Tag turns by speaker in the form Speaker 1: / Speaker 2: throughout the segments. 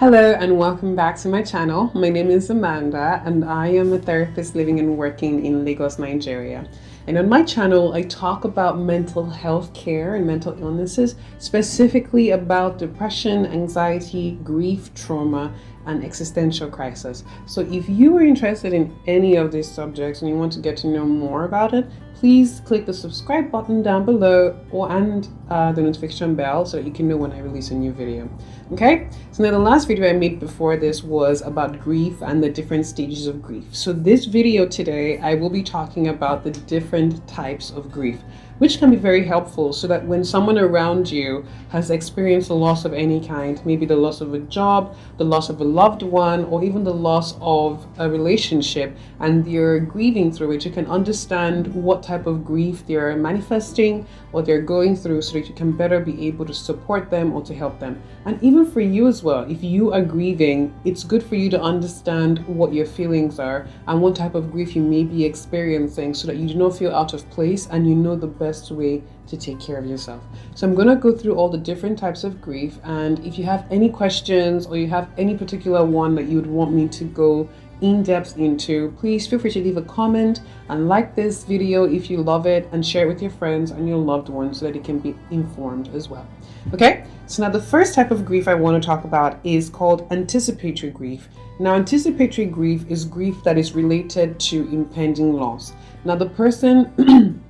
Speaker 1: Hello and welcome back to my channel. My name is Amanda and I am a therapist living and working in Lagos, Nigeria. And on my channel, I talk about mental health care and mental illnesses, specifically about depression, anxiety, grief, trauma, and existential crisis. So if you are interested in any of these subjects and you want to get to know more about it, please click the subscribe button down below and the notification bell so that you can know when I release a new video. Okay, so now the last video I made before this was about grief and the different stages of grief. So this video today, I will be talking about the different types of grief, which can be very helpful so that when someone around you has experienced a loss of any kind, maybe the loss of a job, the loss of a loved one, or even the loss of a relationship, and you're grieving through it, you can understand what type of grief they're manifesting, what they're going through, so that you can better be able to support them or to help them. And even for you as well, if you are grieving, it's good for you to understand what your feelings are and what type of grief you may be experiencing so that you do not feel out of place and you know the best way to take care of yourself. So I'm going to go through all the different types of grief, and if you have any questions or you have any particular one that you would want me to go in depth into, please feel free to leave a comment and like this video if you love it, and share it with your friends and your loved ones so that they can be informed as well. Okay, so now the first type of grief I want to talk about is called anticipatory grief. Now, anticipatory grief is grief that is related to impending loss. Now, the person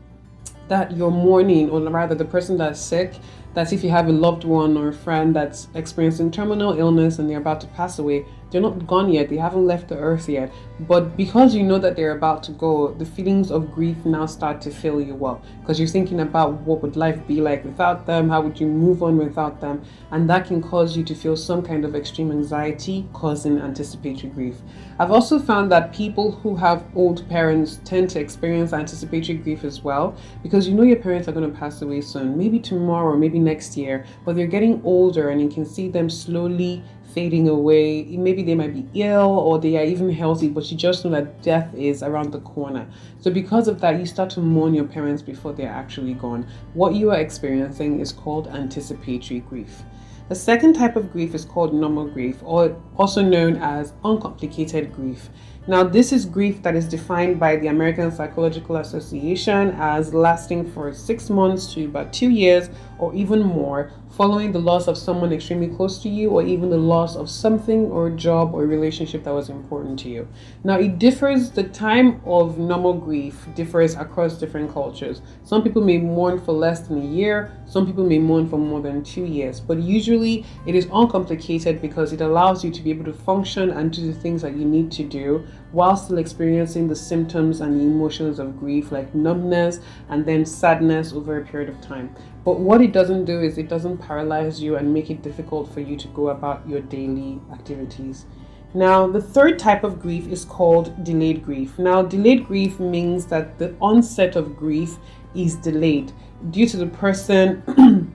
Speaker 1: that you're mourning, or rather the person that's sick, that's if you have a loved one or a friend that's experiencing terminal illness and they're about to pass away, they're not gone yet, they haven't left the earth yet, but because you know that they're about to go, the feelings of grief now start to fill you up, because you're thinking about what would life be like without them, how would you move on without them, and that can cause you to feel some kind of extreme anxiety, causing anticipatory grief. I've also found that people who have old parents tend to experience anticipatory grief as well, because you know your parents are going to pass away soon, maybe tomorrow, maybe next year, but they're getting older and you can see them slowly fading away. Maybe they might be ill or they are even healthy, but you just know that death is around the corner. So because of that, you start to mourn your parents before they're actually gone. What you are experiencing is called anticipatory grief. The second type of grief is called normal grief, or also known as uncomplicated grief. Now, this is grief that is defined by the American Psychological Association as lasting for 6 months to about 2 years or even more, following the loss of someone extremely close to you, or even the loss of something or a job or a relationship that was important to you. Now, it differs, the time of normal grief differs across different cultures. Some people may mourn for less than a year, some people may mourn for more than 2 years, but usually it is uncomplicated because it allows you to be able to function and do the things that you need to do while still experiencing the symptoms and the emotions of grief, like numbness and then sadness over a period of time. But what it doesn't do is it doesn't paralyze you and make it difficult for you to go about your daily activities. Now, the third type of grief is called delayed grief. Now, delayed grief means that the onset of grief is delayed due to the person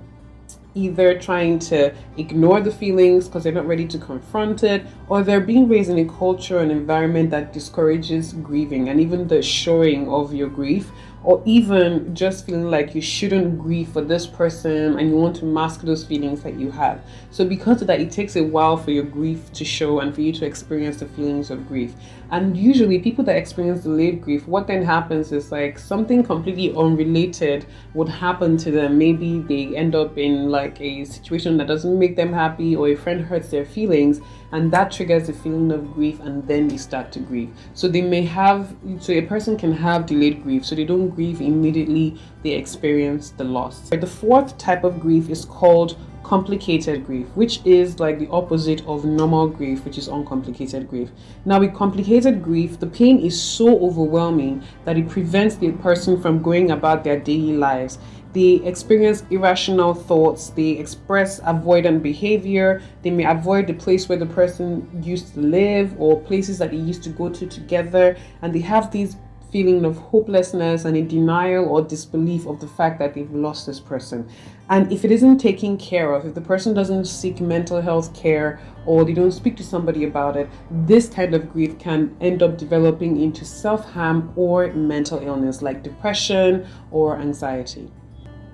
Speaker 1: either trying to ignore the feelings because they're not ready to confront it, or they're being raised in a culture and environment that discourages grieving and even the showing of your grief, or even just feeling like you shouldn't grieve for this person and you want to mask those feelings that you have. So because of that, it takes a while for your grief to show and for you to experience the feelings of grief. And usually people that experience delayed grief, what then happens is like something completely unrelated would happen to them. Maybe they end up in like a situation that doesn't make them happy, or a friend hurts their feelings, and that triggers the feeling of grief, and then they start to grieve. So a person can have delayed grief, so they don't grieve immediately they experience the loss. The fourth type of grief is called complicated grief, which is like the opposite of normal grief, which is uncomplicated grief. Now, with complicated grief, the pain is so overwhelming that it prevents the person from going about their daily lives. They experience irrational thoughts, they express avoidant behavior, they may avoid the place where the person used to live or places that they used to go to together, and they have these feeling of hopelessness and a denial or disbelief of the fact that they've lost this person. And if it isn't taken care of, if the person doesn't seek mental health care or they don't speak to somebody about it, this kind of grief can end up developing into self-harm or mental illness like depression or anxiety.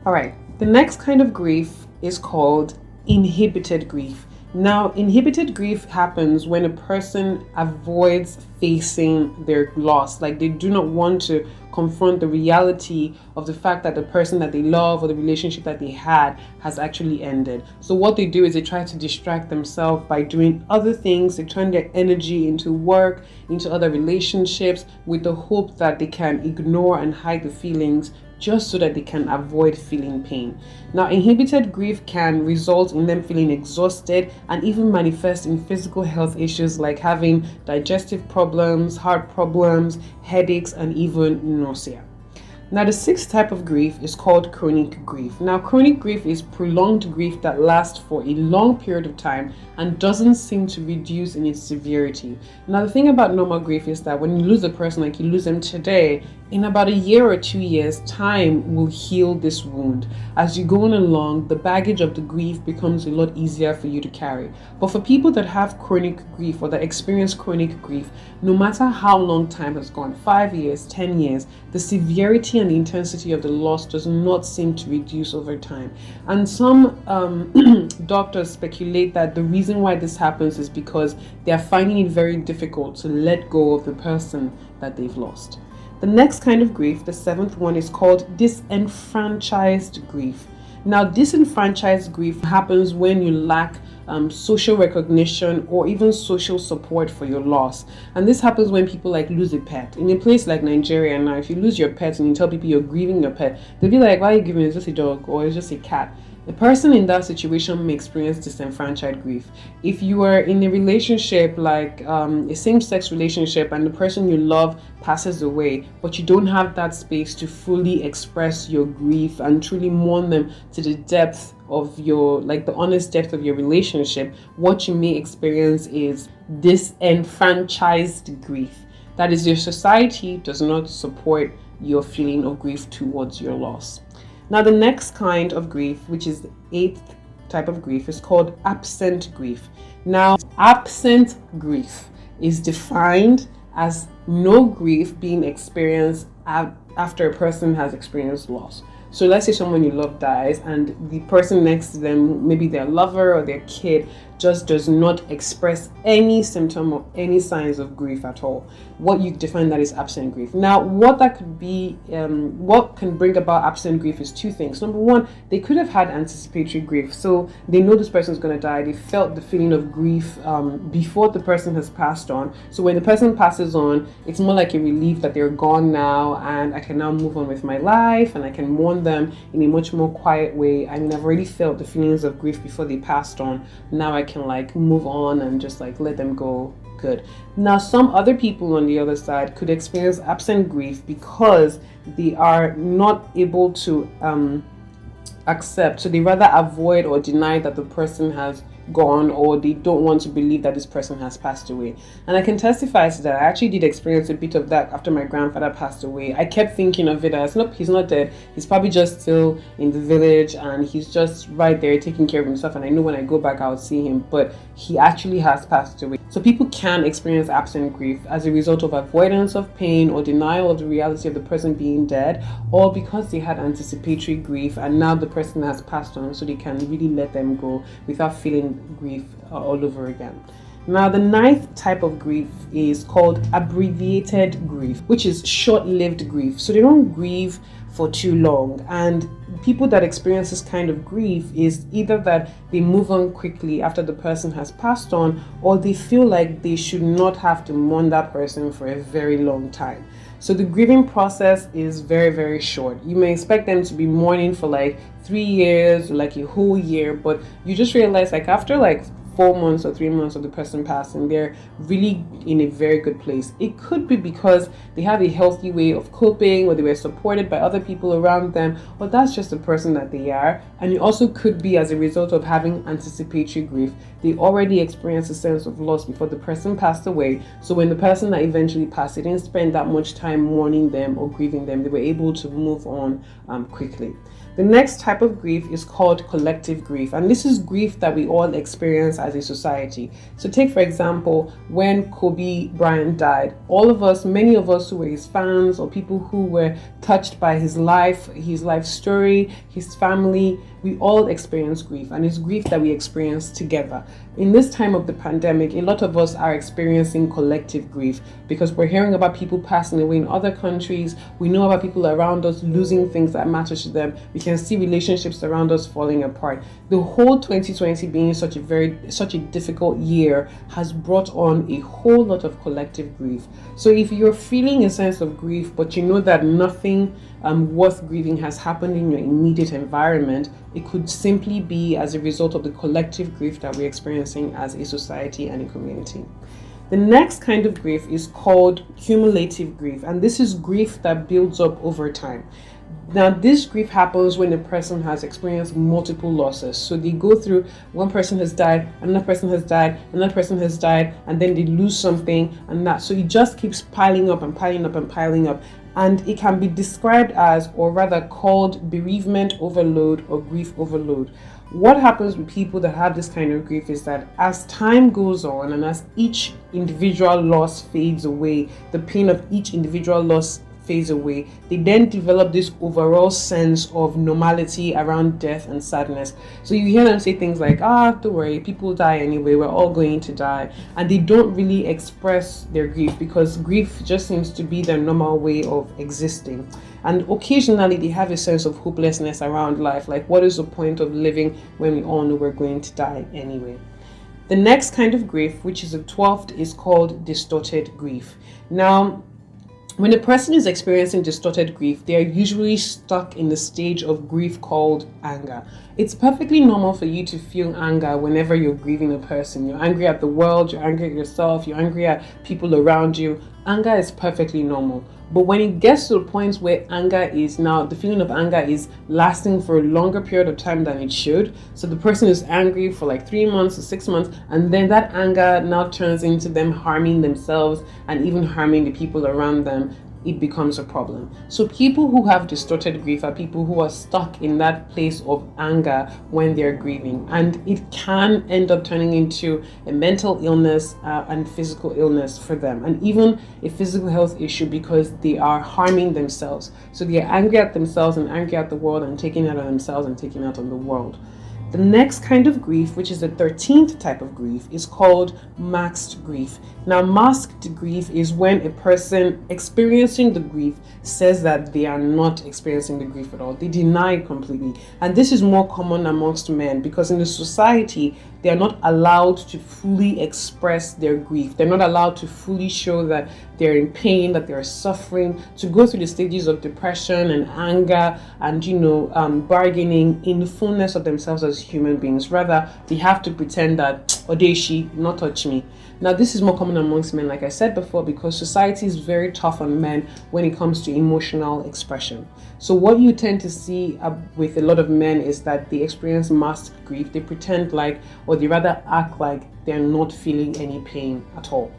Speaker 1: All right, the next kind of grief is called inhibited grief. Now, inhibited grief happens when a person avoids facing their loss. Like they do not want to confront the reality of the fact that the person that they love or the relationship that they had has actually ended. So what they do is they try to distract themselves by doing other things. They turn their energy into work, into other relationships, with the hope that they can ignore and hide the feelings just so that they can avoid feeling pain. Now, inhibited grief can result in them feeling exhausted and even manifest in physical health issues like having digestive problems, heart problems, headaches, and even nausea. Now, the sixth type of grief is called chronic grief. Now, chronic grief is prolonged grief that lasts for a long period of time and doesn't seem to reduce in its severity. Now, the thing about normal grief is that when you lose a person, like you lose them today, in about a year or 2 years, time will heal this wound. As you go on along, the baggage of the grief becomes a lot easier for you to carry. But for people that have chronic grief or that experience chronic grief, no matter how long time has gone, 5 years, 10 years, the severity and the intensity of the loss does not seem to reduce over time. And some doctors speculate that the reason why this happens is because they are finding it very difficult to let go of the person that they've lost. The next kind of grief, the seventh one, is called disenfranchised grief. Now, disenfranchised grief happens when you lack social recognition or even social support for your loss. And this happens when people like lose a pet. In a place like Nigeria now, if you lose your pet and you tell people you're grieving your pet, they'll be like, why are you grieving? It's just a dog or it's just a cat. The person in that situation may experience disenfranchised grief. If you are in a relationship like a same-sex relationship and the person you love passes away, but you don't have that space to fully express your grief and truly mourn them to the depth of your, like the honest depth of your relationship, what you may experience is disenfranchised grief. That is, your society does not support your feeling of grief towards your loss. Now, the next kind of grief, which is the eighth type of grief, is called absent grief. Now, absent grief is defined as no grief being experienced after a person has experienced loss. So let's say someone you love dies and the person next to them, maybe their lover or their kid, just does not express any symptom or any signs of grief at all. What you define that is absent grief. Now, what that could be, what can bring about absent grief is two things. Number one, they could have had anticipatory grief. So they know this person is going to die. They felt the feeling of grief before the person has passed on. So when the person passes on, it's more like a relief that they're gone now and I can now move on with my life and I can mourn them in a much more quiet way. I mean, I've already felt the feelings of grief before they passed on. Now I can like move on and just like let them go. Good. Now, some other people on the other side could experience absent grief because they are not able to accept. So they rather avoid or deny that the person has gone, or they don't want to believe that this person has passed away. And I can testify to that. I actually did experience a bit of that after my grandfather passed away. I kept thinking of it as, nope, he's not dead. He's probably just still in the village and he's just right there taking care of himself. And I know when I go back, I'll see him, but he actually has passed away. So people can experience absent grief as a result of avoidance of pain or denial of the reality of the person being dead, or because they had anticipatory grief and now the person has passed on, so they can really let them go without feeling grief all over again. Now, the ninth type of grief is called abbreviated grief, which is short-lived grief. So they don't grieve for too long. And people that experience this kind of grief is either that they move on quickly after the person has passed on, or they feel like they should not have to mourn that person for a very long time. So the grieving process is very, very short. You may expect them to be mourning for like 3 years or like a whole year, but you just realize like after like 4 months or 3 months of the person passing, they're really in a very good place. It could be because they have a healthy way of coping, or they were supported by other people around them, or that's just the person that they are. And it also could be as a result of having anticipatory grief. They already experienced a sense of loss before the person passed away. So when the person that eventually passed, they didn't spend that much time mourning them or grieving them. They were able to move on quickly. The next type of grief is called collective grief, and this is grief that we all experience as a society. So take for example, when Kobe Bryant died, all of us, many of us who were his fans or people who were touched by his life story, his family, we all experience grief, and it's grief that we experience together. In this time of the pandemic, a lot of us are experiencing collective grief because we're hearing about people passing away in other countries. We know about people around us losing things that matter to them. We can see relationships around us falling apart. The whole 2020 being such a difficult year has brought on a whole lot of collective grief. So if you're feeling a sense of grief, but you know that nothing worth grieving has happened in your immediate environment, it could simply be as a result of the collective grief that we're experiencing as a society and a community. The next kind of grief is called cumulative grief, and this is grief that builds up over time. Now, this grief happens when a person has experienced multiple losses. So they go through, one person has died, another person has died, another person has died, and then they lose something, and that. So it just keeps piling up and piling up and piling up. And it can be described as, or rather called, bereavement overload or grief overload. What happens with people that have this kind of grief is that as time goes on and as each individual loss fades away, the pain of each individual loss fades away, they then develop this overall sense of normality around death and sadness. So you hear them say things like, don't worry, people die anyway, we're all going to die. And they don't really express their grief because grief just seems to be their normal way of existing. And occasionally they have a sense of hopelessness around life, like what is the point of living when we all know we're going to die anyway. The next kind of grief, which is the 12th, is called distorted grief. Now, when a person is experiencing distorted grief, they are usually stuck in the stage of grief called anger. It's perfectly normal for you to feel anger whenever you're grieving a person. You're angry at the world, you're angry at yourself, you're angry at people around you. Anger is perfectly normal. But when it gets to the point where the feeling of anger is lasting for a longer period of time than it should, so the person is angry for like 3 months or 6 months, and then that anger now turns into them harming themselves and even harming the people around them, it becomes a problem. So people who have distorted grief are people who are stuck in that place of anger when they're grieving, and it can end up turning into a mental illness and physical illness for them, and even a physical health issue because they are harming themselves. So they are angry at themselves and angry at the world and taking out on themselves and taking out on the world. The next kind of grief, which is the 13th type of grief, is called masked grief. Now, masked grief is when a person experiencing the grief says that they are not experiencing the grief at all. They deny it completely. And this is more common amongst men because in the society, they are not allowed to fully express their grief. They're not allowed to fully show that they're in pain, that they're suffering, to go through the stages of depression and anger and, bargaining in the fullness of themselves as human beings. Rather, they have to pretend that, Odeshi, not touch me. Now, this is more common amongst men, like I said before, because society is very tough on men when it comes to emotional expression. So what you tend to see with a lot of men is that they experience masked grief. They pretend like, or they rather act like they're not feeling any pain at all.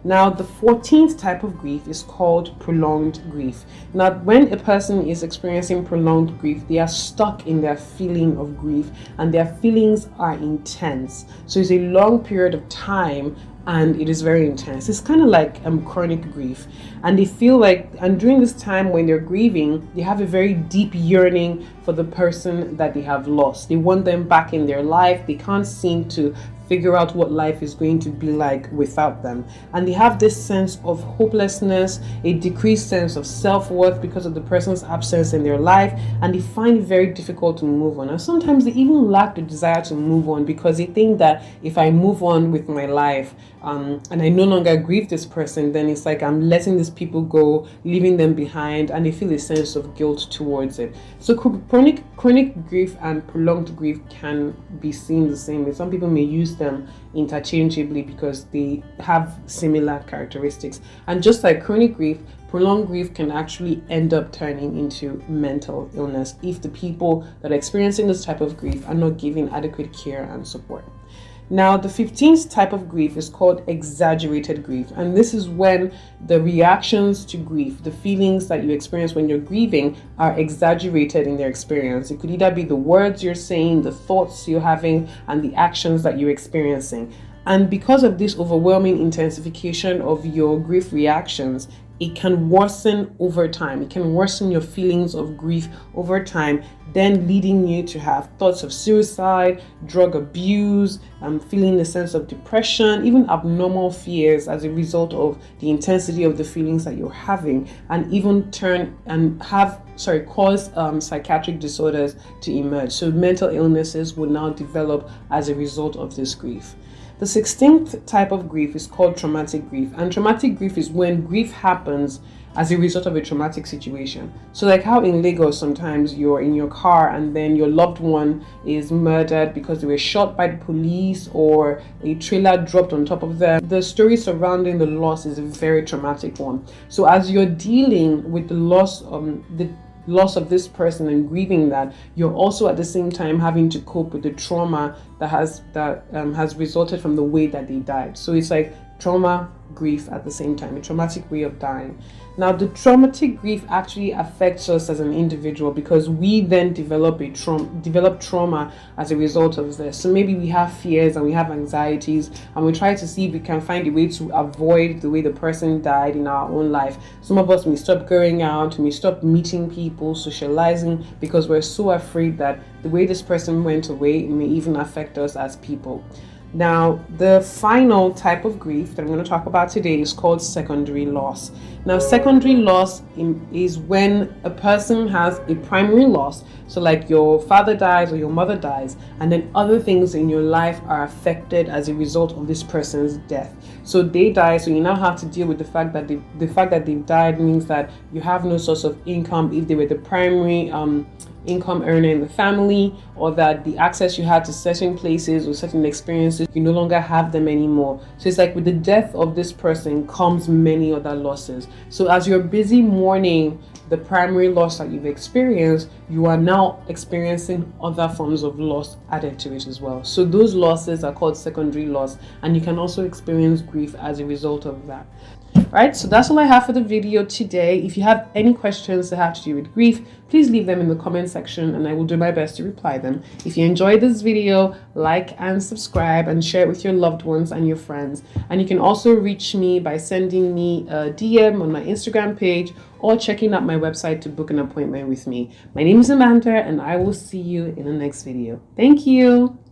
Speaker 1: Now, the 14th type of grief is called prolonged grief. Now, when a person is experiencing prolonged grief, they are stuck in their feeling of grief and their feelings are intense. So it's a long period of time and it is very intense. It's kind of like chronic grief. And they feel like, and during this time when they're grieving, they have a very deep yearning for the person that they have lost. They want them back in their life. They can't seem to figure out what life is going to be like without them. And they have this sense of hopelessness, a decreased sense of self-worth because of the person's absence in their life, and they find it very difficult to move on. And sometimes they even lack the desire to move on because they think that if I move on with my life and I no longer grieve this person, then it's like I'm letting these people go, leaving them behind, and they feel a sense of guilt towards it. So chronic grief and prolonged grief can be seen the same way. Some people may use them interchangeably because they have similar characteristics. And just like chronic grief, prolonged grief can actually end up turning into mental illness if the people that are experiencing this type of grief are not given adequate care and support. Now, the 15th type of grief is called exaggerated grief. And this is when the reactions to grief, the feelings that you experience when you're grieving, are exaggerated in their experience. It could either be the words you're saying, the thoughts you're having, and the actions that you're experiencing. And because of this overwhelming intensification of your grief reactions, it can worsen over time. It can worsen your feelings of grief over time, then leading you to have thoughts of suicide, drug abuse, feeling a sense of depression, even abnormal fears as a result of the intensity of the feelings that you're having, and even cause psychiatric disorders to emerge. So mental illnesses will now develop as a result of this grief. The 16th type of grief is called traumatic grief. And traumatic grief is when grief happens as a result of a traumatic situation. So like how in Lagos sometimes you're in your car and then your loved one is murdered because they were shot by the police or a trailer dropped on top of them. The story surrounding the loss is a very traumatic one. So as you're dealing with the loss of this person and grieving that, you're also at the same time having to cope with the trauma that has resulted from the way that they died. So it's like trauma, grief at the same time, a traumatic way of dying. Now, the traumatic grief actually affects us as an individual because we then develop trauma as a result of this. So maybe we have fears and we have anxieties, and we try to see if we can find a way to avoid the way the person died in our own life. Some of us may stop going out, may stop meeting people, socializing, because we're so afraid that the way this person went away may even affect us as people. Now, the final type of grief that I'm going to talk about today is called secondary loss. Now, secondary loss is when a person has a primary loss. So like your father dies or your mother dies, and then other things in your life are affected as a result of this person's death. So they die, so you now have to deal with the fact that they've died means that you have no source of income if they were the primary income earner in the family, or that the access you had to certain places or certain experiences, you no longer have them anymore. So it's like with the death of this person comes many other losses. So as you're busy mourning the primary loss that you've experienced, you are now experiencing other forms of loss added to it as well. So those losses are called secondary loss, and you can also experience grief as a result of that. Right, so that's all I have for the video today. If you have any questions that have to do with grief, please leave them in the comment section and I will do my best to reply them. If you enjoyed this video, like and subscribe and share it with your loved ones and your friends. And you can also reach me by sending me a DM on my Instagram page or checking out my website to book an appointment with me. My name is Amanda and I will see you in the next video. Thank you.